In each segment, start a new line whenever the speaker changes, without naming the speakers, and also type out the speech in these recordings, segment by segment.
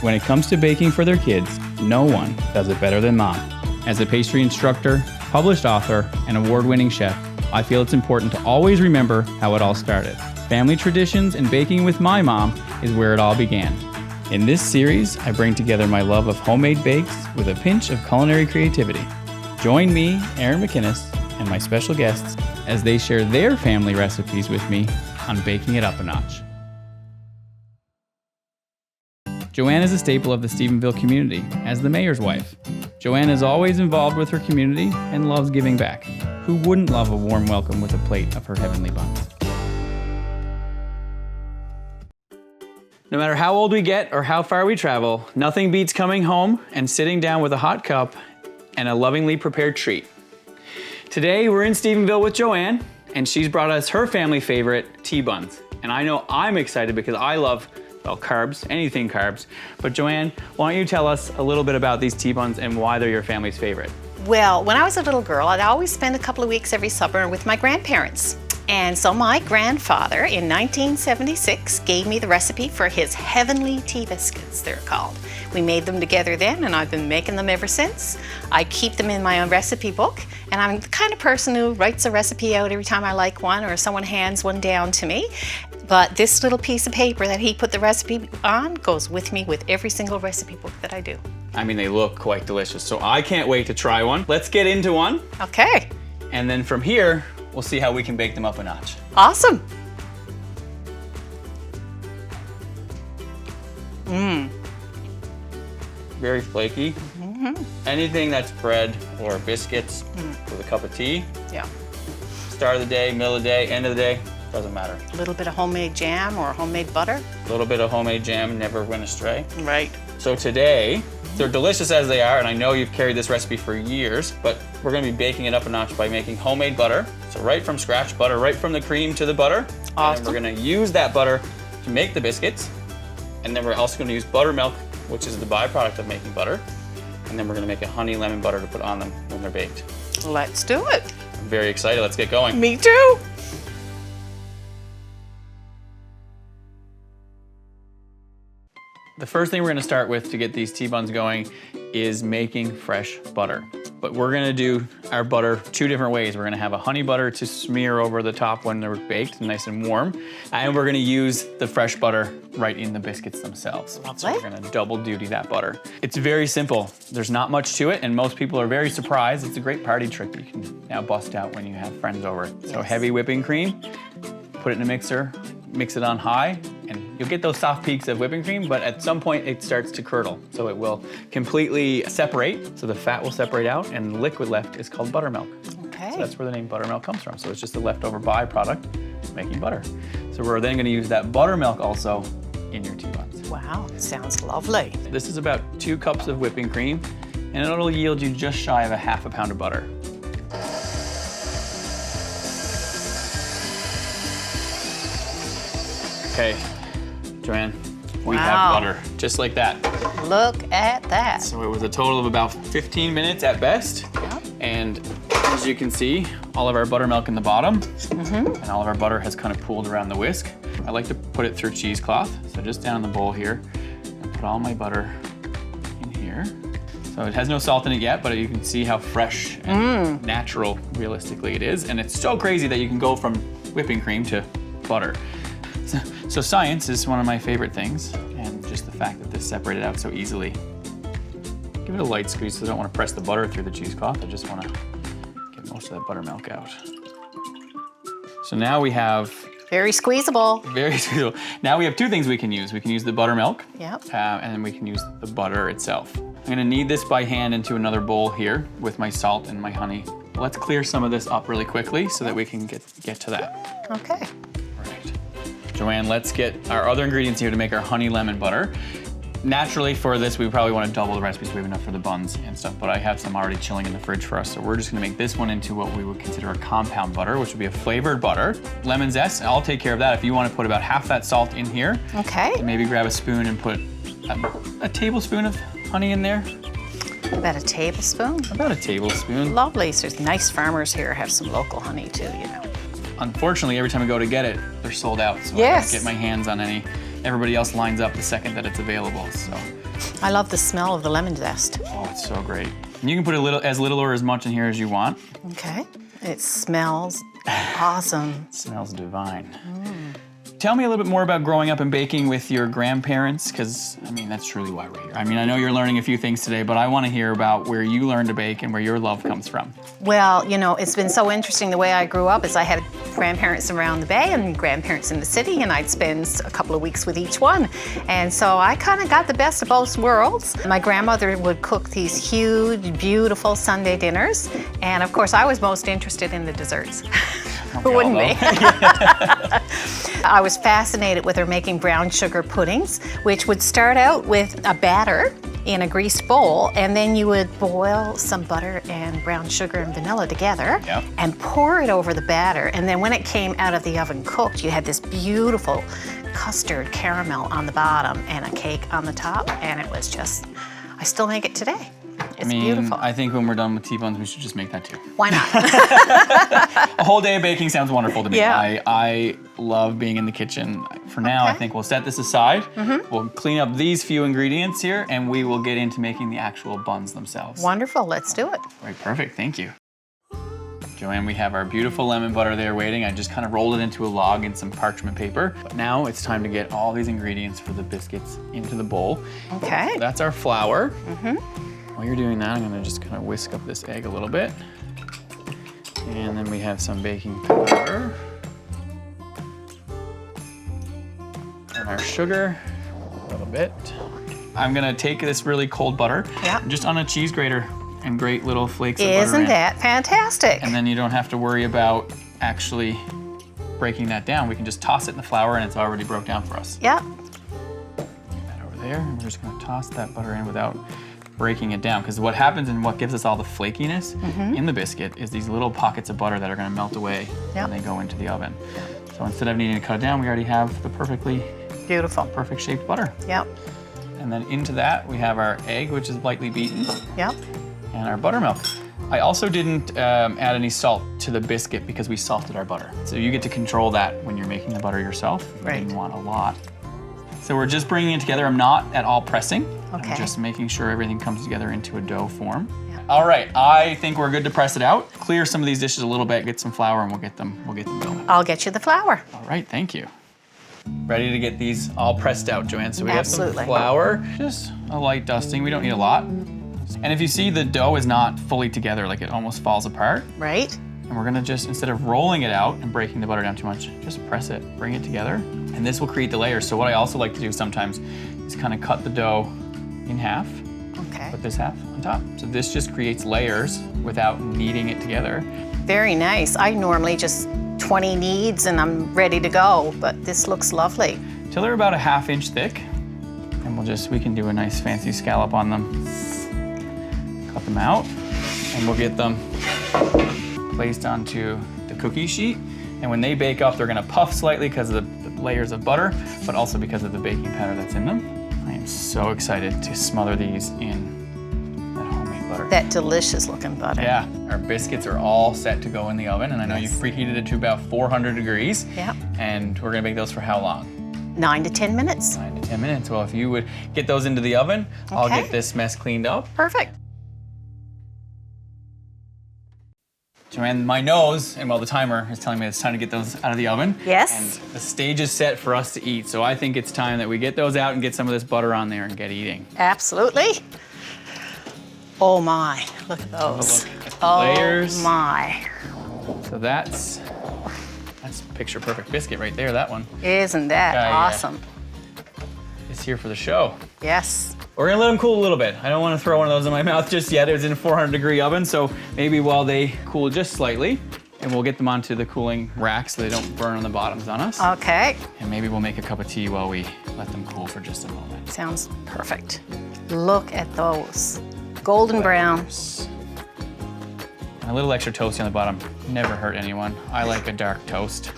When it comes to baking for their kids, no one does it better than Mom. As a pastry instructor, published author, and award-winning chef, I feel it's important to always remember how it all started. Family traditions and baking with my mom is where it all began. In this series, I bring together my love of homemade bakes with a pinch of culinary creativity. Join me, Aaron McInnes, and my special guests as they share their family recipes with me on baking it up a notch. Joanne is a staple of the Stephenville community as the mayor's wife. Joanne is always involved with her community and loves giving back. Who wouldn't love a warm welcome with a plate of her heavenly buns? No matter how old we get or how far we travel, nothing beats coming home and sitting down with a hot cup and a lovingly prepared treat. Today we're in Stephenville with Joanne, and she's brought us her family favorite, tea buns. And I know I'm excited because I love, well, carbs, anything carbs. But Joanne, why don't you tell us a little bit about these tea buns and why they're your family's favorite?
Well, when I was a little girl, I'd always spend a couple of weeks every summer with my grandparents. And so my grandfather in 1976 gave me the recipe for his heavenly tea biscuits, they're called. We made them together then, and I've been making them ever since. I keep them in my own recipe book, and I'm the kind of person who writes a recipe out every time I like one or someone hands one down to me. But this little piece of paper that he put the recipe on goes with me with every single recipe book that I do.
I mean, they look quite delicious, so I can't wait to try one. Let's get into one.
Okay.
And then from here, we'll see how we can bake them up a notch.
Awesome.
Very flaky. Anything that's bread or biscuits with a cup of tea.
Yeah.
Start of the day, middle of the day, end of the day, doesn't matter.
A little bit of homemade jam or homemade butter.
A little bit of homemade jam never went astray.
Right.
So today, they're delicious as they are, and I know you've carried this recipe for years, but we're gonna be baking it up a notch by making homemade butter. So right from scratch butter, right from the cream to the butter.
Awesome.
And we're gonna use that butter to make the biscuits. And then we're also gonna use buttermilk, which is the byproduct of making butter. And then we're gonna make a honey lemon butter to put on them when they're baked.
Let's do it.
I'm very excited, let's get going.
Me too.
The first thing we're gonna start with to get these tea buns going is making fresh butter. But we're gonna do our butter two different ways. We're gonna have a honey butter to smear over the top when they're baked, nice and warm. And we're gonna use the fresh butter right in the biscuits themselves.
Lovely.
So we're gonna double duty that butter. It's very simple. There's not much to it, and most people are very surprised. It's a great party trick that you can now bust out when you have friends over. So heavy whipping cream, put it in a mixer, mix it on high, and you'll get those soft peaks of whipping cream, but at some point it starts to curdle. So it will completely separate, so the fat will separate out, and the liquid left is called buttermilk.
Okay.
So that's where the name buttermilk comes from. So it's just a leftover byproduct making butter. So we're then gonna use that buttermilk also in your tea buns.
Wow, sounds lovely.
This is about 2 cups of whipping cream, and it'll yield you just shy of a half a pound of butter. Okay, Joanne, we have butter, just like that.
Look at that.
So it was a total of about 15 minutes at best.
Yep.
And as you can see, all of our buttermilk in the bottom, and all of our butter has kind of pooled around the whisk. I like to put it through cheesecloth, so just down in the bowl here, and put all my butter in here. So it has no salt in it yet, but you can see how fresh and natural, realistically, it is. And it's so crazy that you can go from whipping cream to butter. So science is one of my favorite things, and just the fact that this separated out so easily. Give it a light squeeze, so I don't want to press the butter through the cheesecloth. I just want to get most of that buttermilk out. So now we have...
Very squeezable.
Very squeezable. Now we have 2 things we can use. We can use the buttermilk,
Yep.
And then we can use the butter itself. I'm gonna knead this by hand into another bowl here with my salt and my honey. Let's clear some of this up really quickly so that we can get to that.
Okay.
Joanne, let's get our other ingredients here to make our honey lemon butter. Naturally, for this, we probably want to double the recipe so we have enough for the buns and stuff, but I have some already chilling in the fridge for us, so we're just gonna make this one into what we would consider a compound butter, which would be a flavored butter. Lemon zest, I'll take care of that. If you want to put about half that salt in here,
Okay.
and maybe grab a spoon and put a tablespoon of honey in there.
About a tablespoon.
About a tablespoon.
Lovely. So nice farmers here have some local honey too, you know.
Unfortunately, every time I go to get it, they're sold out, so I
Yes.
can't get my hands on any everybody else lines up the second that it's available. So,
I love the smell of the lemon zest.
oh, it's so great. And you can put as little or as much in here as you want.
Okay. It smells awesome.
It smells divine. Tell me a little bit more about growing up and baking with your grandparents, because, I mean, that's truly why we're here. I mean, I know you're learning a few things today, but I want to hear about where you learned to bake and where your love comes from.
Well, you know, it's been so interesting the way I grew up is I had grandparents around the bay and grandparents in the city, and I'd spend a couple of weeks with each one. And so I kind of got the best of both worlds. My grandmother would cook these huge, beautiful Sunday dinners. And of course, I was most interested in the desserts. Who wouldn't be? I was fascinated with her making brown sugar puddings, which would start out with a batter in a greased bowl, and then you would boil some butter and brown sugar and vanilla together and pour it over the batter. And then when it came out of the oven cooked, you had this beautiful custard caramel on the bottom and a cake on the top, and it was just, I still make it today. It's beautiful.
I think when we're done with T-bones, we should just make that too.
Why not?
A whole day of baking sounds wonderful to me.
Yeah.
I love being in the kitchen. For now, I think we'll set this aside. We'll clean up these few ingredients here, and we will get into making the actual buns themselves.
Wonderful, let's do it.
Right, perfect, thank you. Joanne, we have our beautiful lemon butter there waiting. I just kind of rolled it into a log in some parchment paper. But now it's time to get all these ingredients for the biscuits into the bowl.
Okay.
So that's our flour. While you're doing that, I'm gonna just kind of whisk up this egg a little bit. And then we have some baking powder. And our sugar, a little bit. I'm gonna take this really cold butter, just on a cheese grater, and grate little flakes of butter in.
Isn't that fantastic?
And then you don't have to worry about actually breaking that down. We can just toss it in the flour and it's already broke down for us.
Yep.
Get that over there. And we're just gonna toss that butter in without breaking it down, because what happens and what gives us all the flakiness in the biscuit is these little pockets of butter that are going to melt away when they go into the oven. So instead of needing to cut it down, we already have the perfect shaped butter.
Yep.
And then into that we have our egg, which is lightly beaten.
Yep.
And our buttermilk. I also didn't add any salt to the biscuit because we salted our butter. So you get to control that when you're making the butter yourself. You didn't want a lot. So we're just bringing it together. I'm not at all pressing.
Okay.
I'm just making sure everything comes together into a dough form. All right, I think we're good to press it out. Clear some of these dishes a little bit, get some flour, and we'll get them going.
I'll get you the flour.
All right, thank you. Ready to get these all pressed out, Joanne. So we have some
Absolutely.
flour, just a light dusting. We don't need a lot. And if you see, the dough is not fully together, like it almost falls apart.
Right.
And we're gonna just, instead of rolling it out and breaking the butter down too much, just press it, bring it together, and this will create the layers. So what I also like to do sometimes is kind of cut the dough in half, put this half on top. So this just creates layers without kneading it together.
Very nice. I normally just 20 kneads and I'm ready to go, but this looks lovely.
Till they're about a 1/2 inch thick, and we can do a nice fancy scallop on them. Cut them out, and we'll get them placed onto the cookie sheet. And when they bake up, they're gonna puff slightly because of the layers of butter, but also because of the baking powder that's in them. I am so excited to smother these in that homemade butter.
That delicious looking butter.
Yeah, our biscuits are all set to go in the oven, and I know you've preheated it to about 400 degrees.
Yep.
And we're gonna bake those for how long?
9 to 10 minutes.
9 to 10 minutes. Well, if you would get those into the oven, I'll get this mess cleaned up.
Perfect.
Joanne, my nose, and the timer is telling me it's time to get those out of the oven.
Yes.
And the stage is set for us to eat. So I think it's time that we get those out and get some of this butter on there and get eating.
Absolutely. Oh my, look at those.
Look at the layers.
Oh my.
So that's picture perfect biscuit right there, that one.
Isn't that awesome?
It's here for the show.
Yes.
We're gonna let them cool a little bit. I don't wanna throw one of those in my mouth just yet. It was in a 400-degree oven, so maybe while they cool just slightly, and we'll get them onto the cooling rack so they don't burn on the bottoms on us.
Okay.
And maybe we'll make a cup of tea while we let them cool for just a moment.
Sounds perfect. Look at those. Golden brown.
And a little extra toasty on the bottom never hurt anyone. I like a dark toast.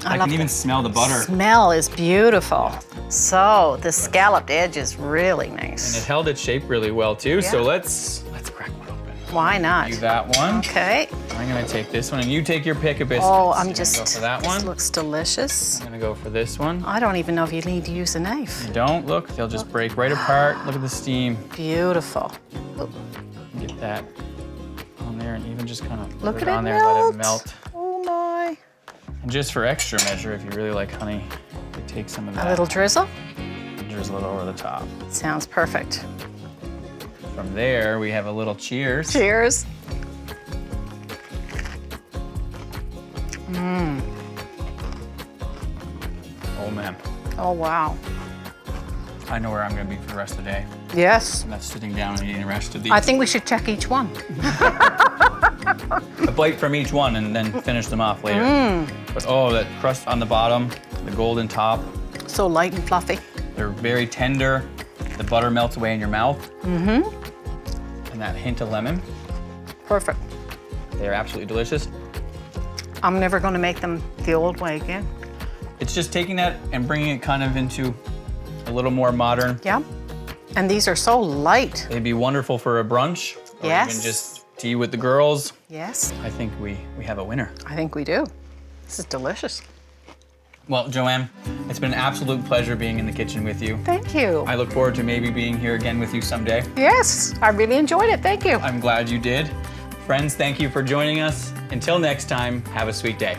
I
love
can even
the
smell the butter.
Smell is beautiful. So the scalloped edge is really
And it
nice.
held its shape really well too.
Yeah.
So let's crack one open.
Why not?
Do that one.
Okay.
I'm gonna take this one, and you take your pick of biscuits.
Oh,
You're
I'm
gonna
just.
go for that
This
one.
looks delicious.
I'm gonna go for this one.
I don't even know if you need to use a knife.
You don't look, they'll just break right apart. Look at the steam.
Beautiful.
Get that on there, and even just kind of
Look
put
at
it on
it
there,
melt.
let it melt.
Oh my.
And just for extra measure, if you really like honey, you take some of that.
A little drizzle.
Drizzle it over the top.
Sounds perfect.
From there, we have a little cheers.
Cheers.
Oh man,
Oh wow.
I know where I'm gonna be for the rest of the day.
Yes.
I'm not sitting down and eating the rest of these.
I think we should check each one.
A bite from each one and then finish them off later. But oh, that crust on the bottom, the golden top,
So light and fluffy.
they're very tender. The butter melts away in your mouth. And that hint of lemon,
Perfect.
they're absolutely delicious.
I'm never going to make them the old way again.
It's just taking that and bringing it kind of into a little more modern.
Yeah. And these are so light.
They'd be wonderful for a brunch or
Yes.
even just tea with the girls.
Yes,
I think we have a winner.
I think we do. This is delicious.
Well, Joanne, it's been an absolute pleasure being in the kitchen with you.
Thank you.
I look forward to maybe being here again with you someday.
Yes, I really enjoyed it. Thank you.
I'm glad you did. Friends, thank you for joining us. Until next time, have a sweet day.